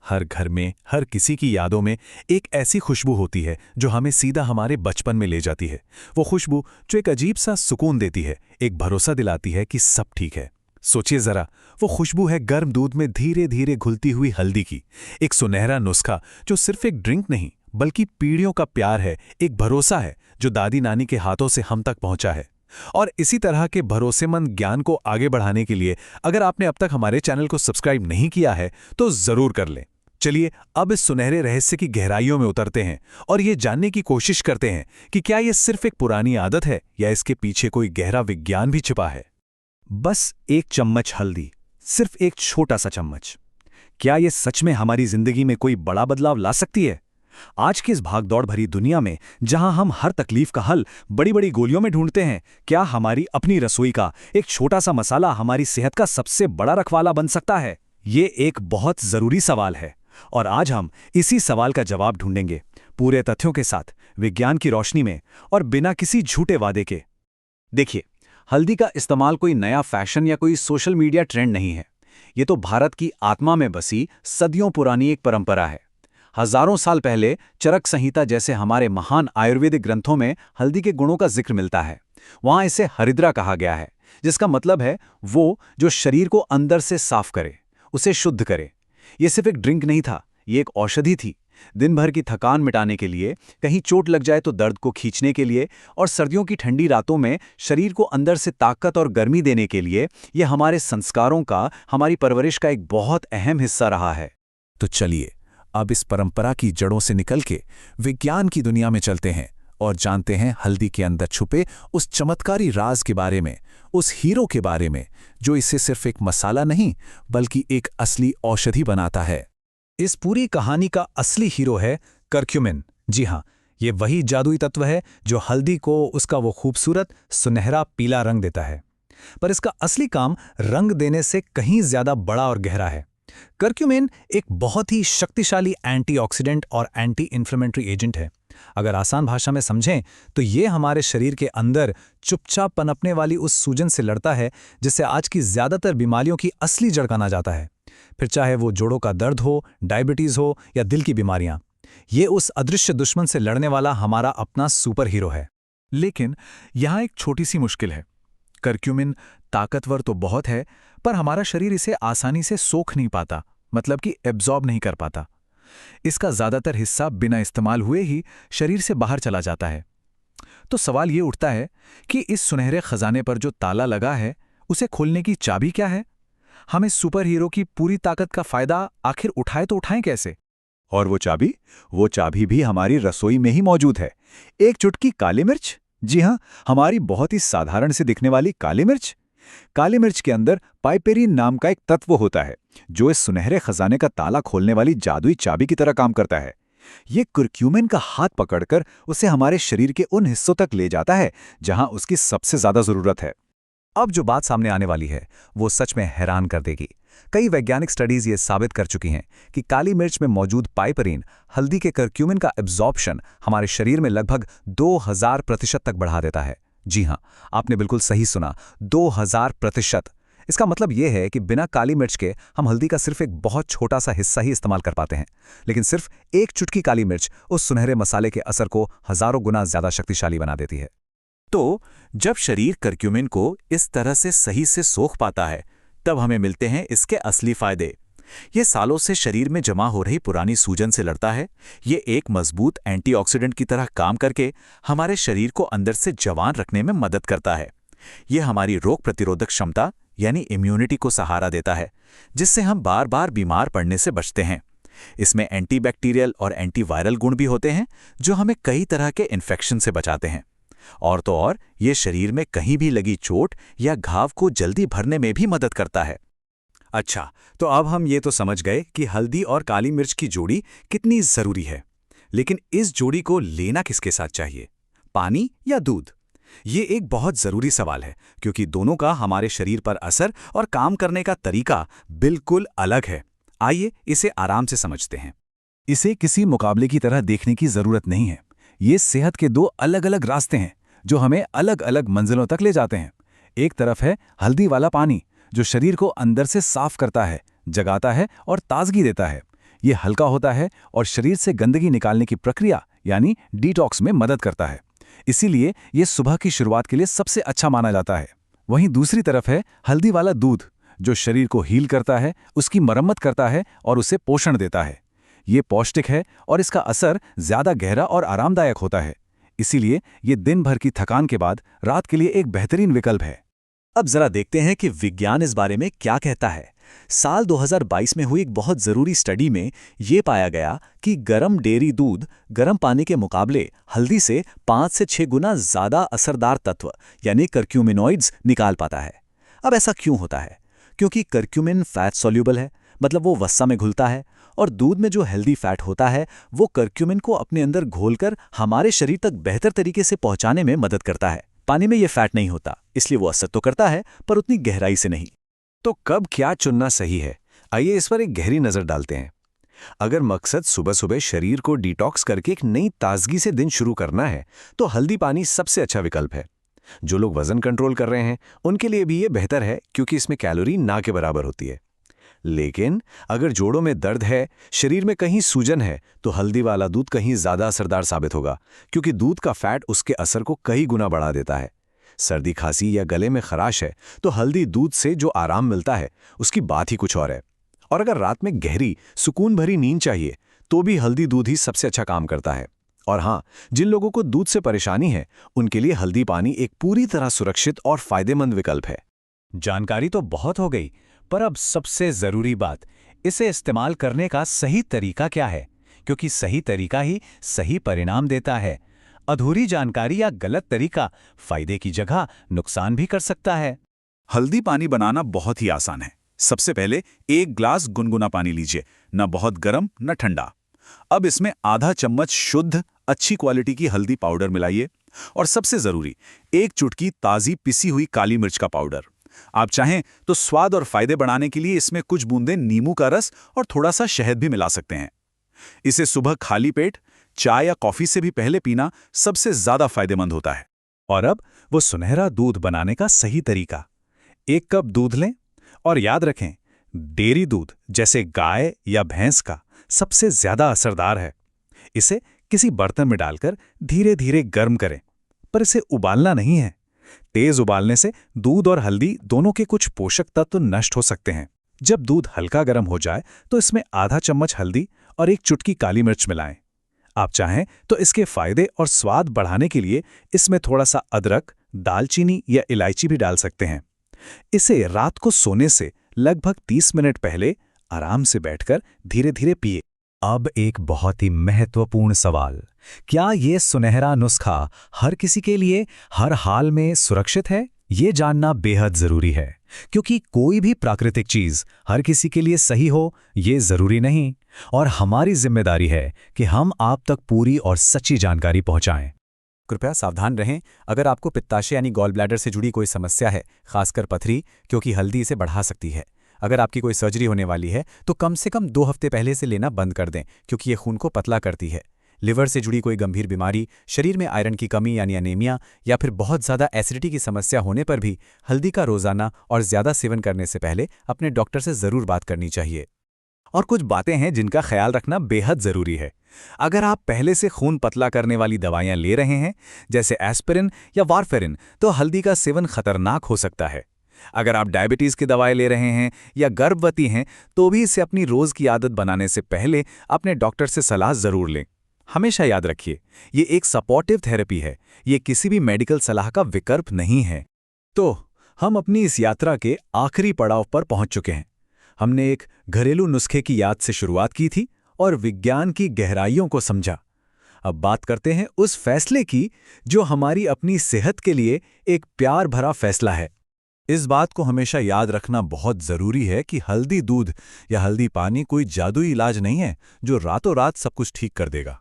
हर घर में, हर किसी की यादों में एक ऐसी खुशबू होती है जो हमें सीधा हमारे बचपन में ले जाती है। वो खुशबू जो एक अजीब सा सुकून देती है, एक भरोसा दिलाती है कि सब ठीक है। सोचिए जरा, वो खुशबू है गर्म दूध में धीरे धीरे घुलती हुई हल्दी की। एक सुनहरा नुस्खा जो सिर्फ एक ड्रिंक नहीं बल्कि पीढ़ियों का प्यार है, एक भरोसा है जो दादी नानी के हाथों से हम तक पहुंचा है। और इसी तरह के भरोसेमंद ज्ञान को आगे बढ़ाने के लिए अगर आपने अब तक हमारे चैनल को सब्सक्राइब नहीं किया है तो जरूर कर लें। चलिए अब इस सुनहरे रहस्य की गहराइयों में उतरते हैं और ये जानने की कोशिश करते हैं कि क्या ये सिर्फ एक पुरानी आदत है या इसके पीछे कोई गहरा विज्ञान भी छिपा है। बस एक चम्मच हल्दी, सिर्फ एक छोटा सा चम्मच, क्या ये सच में हमारी जिंदगी में कोई बड़ा बदलाव ला सकती है? आज की इस भागदौड़ भरी दुनिया में जहां हम हर तकलीफ का हल बड़ी बड़ी गोलियों में ढूंढते हैं, क्या हमारी अपनी रसोई का एक छोटा सा मसाला हमारी सेहत का सबसे बड़ा रखवाला बन सकता है? ये एक बहुत जरूरी सवाल है और आज हम इसी सवाल का जवाब ढूंढेंगे, पूरे तथ्यों के साथ, विज्ञान की रोशनी में और बिना किसी झूठे वादे के। देखिए, हल्दी का इस्तेमाल कोई नया फैशन या कोई सोशल मीडिया ट्रेंड नहीं है। ये तो भारत की आत्मा में बसी सदियों पुरानी एक परंपरा है। हजारों साल पहले चरक संहिता जैसे हमारे महान आयुर्वेदिक ग्रंथों में हल्दी के गुणों का जिक्र मिलता है। वहां इसे हरिद्रा कहा गया है, जिसका मतलब है वो जो शरीर को अंदर से साफ करे, उसे शुद्ध करे। ये सिर्फ एक ड्रिंक नहीं था, ये एक औषधि थी। दिन भर की थकान मिटाने के लिए, कहीं चोट लग जाए तो दर्द को खींचने के लिए, और सर्दियों की ठंडी रातों में शरीर को अंदर से ताकत और गर्मी देने के लिए, ये हमारे संस्कारों का, हमारी परवरिश का एक बहुत अहम हिस्सा रहा है। तो चलिए अब इस परंपरा की जड़ों से निकल के विज्ञान की दुनिया में चलते हैं और जानते हैं हल्दी के अंदर छुपे उस चमत्कारी राज के बारे में, उस हीरो के बारे में जो इसे सिर्फ एक मसाला नहीं बल्कि एक असली औषधि बनाता है। इस पूरी कहानी का असली हीरो है करक्यूमिन। जी हाँ, ये वही जादुई तत्व है जो हल्दी को उसका वो खूबसूरत सुनहरा पीला रंग देता है। पर इसका असली काम रंग देने से कहीं ज्यादा बड़ा और गहरा है। करक्यूमिन एक बहुत ही शक्तिशाली एंटीऑक्सीडेंट और एंटी इन्फ्लेमेटरी एजेंट है। अगर आसान भाषा में समझें तो ये हमारे शरीर के अंदर चुपचाप पनपने वाली उस सूजन से लड़ता है जिससे आज की ज्यादातर बीमारियों की असली जड़ माना जाता है। फिर चाहे वो जोड़ों का दर्द हो, डायबिटीज हो या दिल की बीमारियां, ये उस अदृश्य दुश्मन से लड़ने वाला हमारा अपना सुपर हीरो है। लेकिन यहाँ एक छोटी सी मुश्किल है। करक्यूमिन ताकतवर तो बहुत है, पर हमारा शरीर इसे आसानी से सोख नहीं पाता, मतलब कि एब्जॉर्ब नहीं कर पाता। इसका ज्यादातर हिस्सा बिना इस्तेमाल हुए ही शरीर से बाहर चला जाता है। तो सवाल ये उठता है कि इस सुनहरे खजाने पर जो ताला लगा है, उसे खोलने की चाबी क्या है? हम इस सुपर हीरो की पूरी ताकत का फायदा आखिर उठाए तो उठाएं कैसे? और वो चाबी भी हमारी रसोई में ही मौजूद है। एक चुटकी काली मिर्च। जी हाँ, हमारी बहुत ही साधारण से दिखने वाली काली मिर्च। काली मिर्च के अंदर पाइपेरिन नाम का एक तत्व होता है जो इस सुनहरे खजाने का ताला खोलने वाली जादुई चाबी की तरह काम करता है। ये करक्यूमिन का हाथ पकड़कर उसे हमारे शरीर के उन हिस्सों तक ले जाता है जहां उसकी सबसे ज्यादा जरूरत है। अब जो बात सामने आने वाली है वो सच में हैरान कर देगी। कई वैज्ञानिक स्टडीज ये साबित कर चुकी हैं कि काली मिर्च में मौजूद पाइपरीन हल्दी के करक्यूमिन का एब्जॉर्प्शन हमारे शरीर में लगभग 2000% तक बढ़ा देता है। जी हाँ, आपने बिल्कुल सही सुना, 2000%। इसका मतलब यह है कि बिना काली मिर्च के हम हल्दी का सिर्फ एक बहुत छोटा सा हिस्सा ही इस्तेमाल कर पाते हैं, लेकिन सिर्फ एक चुटकी काली मिर्च उस सुनहरे मसाले के असर को हजारों गुना ज्यादा शक्तिशाली बना देती है। तो जब शरीर करक्यूमिन को इस तरह से सही से सोख पाता है, तब हमें मिलते हैं इसके असली फायदे। ये सालों से शरीर में जमा हो रही पुरानी सूजन से लड़ता है। ये एक मजबूत एंटीऑक्सीडेंट की तरह काम करके हमारे शरीर को अंदर से जवान रखने में मदद करता है। ये हमारी रोग प्रतिरोधक क्षमता यानी इम्यूनिटी को सहारा देता है, जिससे हम बार बार बीमार पड़ने से बचते हैं। इसमें एंटीबैक्टीरियल और एंटीवायरल गुण भी होते हैं जो हमें कई तरह के इन्फेक्शन से बचाते हैं। और तो और ये शरीर में कहीं भी लगी चोट या घाव को जल्दी भरने में भी मदद करता है। अच्छा, तो अब हम ये तो समझ गए कि हल्दी और काली मिर्च की जोड़ी कितनी जरूरी है, लेकिन इस जोड़ी को लेना किसके साथ चाहिए, पानी या दूध? ये एक बहुत जरूरी सवाल है क्योंकि दोनों का हमारे शरीर पर असर और काम करने का तरीका बिल्कुल अलग है। आइए इसे आराम से समझते हैं। इसे किसी मुकाबले की तरह देखने की जरूरत नहीं है। ये सेहत के दो अलग अलग रास्ते हैं जो हमें अलग अलग मंजिलों तक ले जाते हैं। एक तरफ है हल्दी वाला पानी जो शरीर को अंदर से साफ करता है, जगाता है और ताजगी देता है। ये हल्का होता है और शरीर से गंदगी निकालने की प्रक्रिया यानी डिटॉक्स में मदद करता है। इसीलिए ये सुबह की शुरुआत के लिए सबसे अच्छा माना जाता है। वहीं दूसरी तरफ है हल्दी वाला दूध, जो शरीर को हील करता है, उसकी मरम्मत करता है और उसे पोषण देता है। ये पौष्टिक है और इसका असर ज्यादा गहरा और आरामदायक होता है। इसीलिए ये दिन भर की थकान के बाद रात के लिए एक बेहतरीन विकल्प है। अब जरा देखते हैं कि विज्ञान इस बारे में क्या कहता है। साल 2022 में हुई एक बहुत ज़रूरी स्टडी में ये पाया गया कि गर्म डेयरी दूध गर्म पानी के मुकाबले हल्दी से 5 से 6 गुना ज़्यादा असरदार तत्व यानी कर्क्यूमिनॉइड्स निकाल पाता है। अब ऐसा क्यों होता है? क्योंकि कर्क्यूमिन फैट सॉल्यूबल है, मतलब वो वसा में घुलता है, और दूध में जो हेल्दी फैट होता है वो कर्क्यूमिन को अपने अंदर घोलकर हमारे शरीर तक बेहतर तरीके से पहुंचाने में मदद करता है। पानी में ये फैट नहीं होता, इसलिए वो असर तो करता है पर उतनी गहराई से नहीं। तो कब क्या चुनना सही है? आइए इस पर एक गहरी नज़र डालते हैं। अगर मकसद सुबह सुबह शरीर को डिटॉक्स करके एक नई ताजगी से दिन शुरू करना है तो हल्दी पानी सबसे अच्छा विकल्प है। जो लोग वजन कंट्रोल कर रहे हैं उनके लिए भी ये बेहतर है, क्योंकि इसमें कैलोरी ना के बराबर होती है। लेकिन अगर जोड़ों में दर्द है, शरीर में कहीं सूजन है, तो हल्दी वाला दूध कहीं ज़्यादा असरदार साबित होगा, क्योंकि दूध का फैट उसके असर को कई गुना बढ़ा देता है। सर्दी खांसी या गले में खराश है तो हल्दी दूध से जो आराम मिलता है उसकी बात ही कुछ और है। और अगर रात में गहरी सुकून भरी नींद चाहिए तो भी हल्दी दूध ही सबसे अच्छा काम करता है। और हाँ, जिन लोगों को दूध से परेशानी है उनके लिए हल्दी पानी एक पूरी तरह सुरक्षित और फायदेमंद विकल्प है। जानकारी तो बहुत हो गई, पर अब सबसे ज़रूरी बात, इसे इस्तेमाल करने का सही तरीका क्या है? क्योंकि सही तरीका ही सही परिणाम देता है। अधूरी जानकारी या गलत तरीका फायदे की जगह नुकसान भी कर सकता है। हल्दी पानी बनाना बहुत ही आसान है। सबसे पहले एक ग्लास गुनगुना पानी लीजिए, न बहुत गर्म न ठंडा। अब इसमें आधा चम्मच शुद्ध अच्छी क्वालिटी की हल्दी पाउडर मिलाइए, और सबसे जरूरी एक चुटकी ताज़ी पिसी हुई काली मिर्च का पाउडर। आप चाहें तो स्वाद और फायदे बढ़ाने के लिए इसमें कुछ बूंदें नींबू का रस और थोड़ा सा शहद भी मिला सकते हैं। इसे सुबह खाली पेट चाय या कॉफी से भी पहले पीना सबसे ज्यादा फायदेमंद होता है। और अब वो सुनहरा दूध बनाने का सही तरीका। 1 कप दूध लें और याद रखें, डेयरी दूध जैसे गाय या भैंस का सबसे ज्यादा असरदार है। इसे किसी बर्तन में डालकर धीरे धीरे गर्म करें, पर इसे उबालना नहीं है। तेज उबालने से दूध और हल्दी दोनों के कुछ पोषक तत्व नष्ट हो सकते हैं। जब दूध हल्का गर्म हो जाए तो इसमें आधा चम्मच हल्दी और एक चुटकी काली मिर्च मिलाएं। आप चाहें तो इसके फायदे और स्वाद बढ़ाने के लिए इसमें थोड़ा सा अदरक, दालचीनी या इलायची भी डाल सकते हैं। इसे रात को सोने से लगभग 30 मिनट पहले आराम से बैठकर धीरे धीरे पिए। अब एक बहुत ही महत्वपूर्ण सवाल, क्या ये सुनहरा नुस्खा हर किसी के लिए हर हाल में सुरक्षित है? ये जानना बेहद जरूरी है, क्योंकि कोई भी प्राकृतिक चीज हर किसी के लिए सही हो ये जरूरी नहीं, और हमारी जिम्मेदारी है कि हम आप तक पूरी और सच्ची जानकारी पहुंचाएं। कृपया सावधान रहें अगर आपको पित्ताशय यानी गॉल ब्लैडर से जुड़ी कोई समस्या है, खासकर पथरी, क्योंकि हल्दी इसे बढ़ा सकती है। अगर आपकी कोई सर्जरी होने वाली है तो कम से कम 2 हफ्ते पहले से लेना बंद कर दें, क्योंकि ये खून को पतला करती है। लिवर से जुड़ी कोई गंभीर बीमारी, शरीर में आयरन की कमी यानी एनीमिया, या फिर बहुत ज़्यादा एसिडिटी की समस्या होने पर भी हल्दी का रोज़ाना और ज़्यादा सेवन करने से पहले अपने डॉक्टर से ज़रूर बात करनी चाहिए। और कुछ बातें हैं जिनका ख्याल रखना बेहद ज़रूरी है। अगर आप पहले से खून पतला करने वाली दवाइयाँ ले रहे हैं, जैसे एस्पिरिन या वारफेरिन, तो हल्दी का सेवन खतरनाक हो सकता है। अगर आप डायबिटीज़ की दवाएं ले रहे हैं या गर्भवती हैं, तो भी इसे अपनी रोज़ की आदत बनाने से पहले अपने डॉक्टर से सलाह ज़रूर लें। हमेशा याद रखिए, ये एक सपोर्टिव थेरेपी है, ये किसी भी मेडिकल सलाह का विकल्प नहीं है। तो हम अपनी इस यात्रा के आखिरी पड़ाव पर पहुंच चुके हैं। हमने एक घरेलू नुस्खे की याद से शुरुआत की थी और विज्ञान की गहराइयों को समझा। अब बात करते हैं उस फैसले की जो हमारी अपनी सेहत के लिए एक प्यार भरा फैसला है। इस बात को हमेशा याद रखना बहुत ज़रूरी है कि हल्दी दूध या हल्दी पानी कोई जादुई इलाज नहीं है जो रातों रात सब कुछ ठीक कर देगा।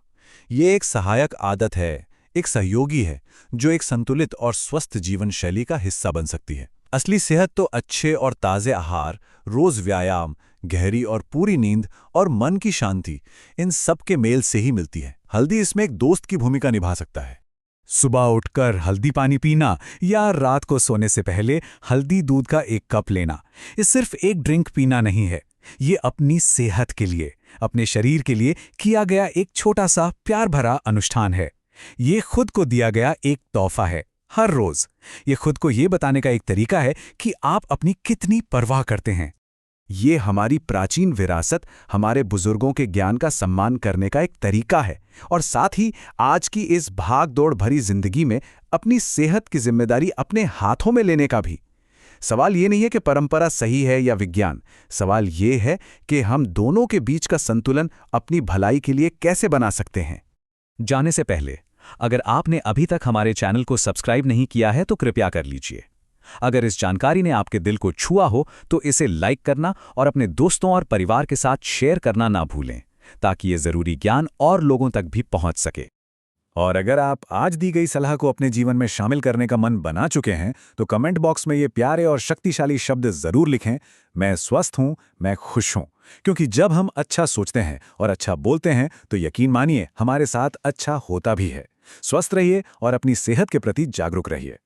ये एक सहायक आदत है, एक सहयोगी है जो एक संतुलित और स्वस्थ जीवन शैली का हिस्सा बन सकती है। असली सेहत तो अच्छे और ताज़े आहार, रोज़ व्यायाम, गहरी और पूरी नींद और मन की शांति, इन सब के मेल से ही मिलती है। हल्दी इसमें एक दोस्त की भूमिका निभा सकता है। सुबह उठकर हल्दी पानी पीना या रात को सोने से पहले हल्दी दूध का 1 कप लेना, ये सिर्फ एक ड्रिंक पीना नहीं है। ये अपनी सेहत के लिए, अपने शरीर के लिए किया गया एक छोटा सा प्यार भरा अनुष्ठान है। ये खुद को दिया गया एक तोहफा है। हर रोज ये खुद को ये बताने का एक तरीका है कि आप अपनी कितनी परवाह करते हैं। ये हमारी प्राचीन विरासत, हमारे बुजुर्गों के ज्ञान का सम्मान करने का एक तरीका है, और साथ ही आज की इस भाग-दौड़ भरी जिंदगी में अपनी सेहत की जिम्मेदारी अपने हाथों में लेने का भी। सवाल ये नहीं है कि परंपरा सही है या विज्ञान, सवाल ये है कि हम दोनों के बीच का संतुलन अपनी भलाई के लिए कैसे बना सकते हैं। जाने से पहले अगर आपने अभी तक हमारे चैनल को सब्सक्राइब नहीं किया है तो कृपया कर लीजिए। अगर इस जानकारी ने आपके दिल को छुआ हो तो इसे लाइक करना और अपने दोस्तों और परिवार के साथ शेयर करना ना भूलें, ताकि ये जरूरी ज्ञान और लोगों तक भी पहुंच सके। और अगर आप आज दी गई सलाह को अपने जीवन में शामिल करने का मन बना चुके हैं तो कमेंट बॉक्स में ये प्यारे और शक्तिशाली शब्द जरूर लिखें, मैं स्वस्थ हूं, मैं खुश हूं। क्योंकि जब हम अच्छा सोचते हैं और अच्छा बोलते हैं तो यकीन मानिए हमारे साथ अच्छा होता भी है। स्वस्थ रहिए और अपनी सेहत के प्रति जागरूक रहिए।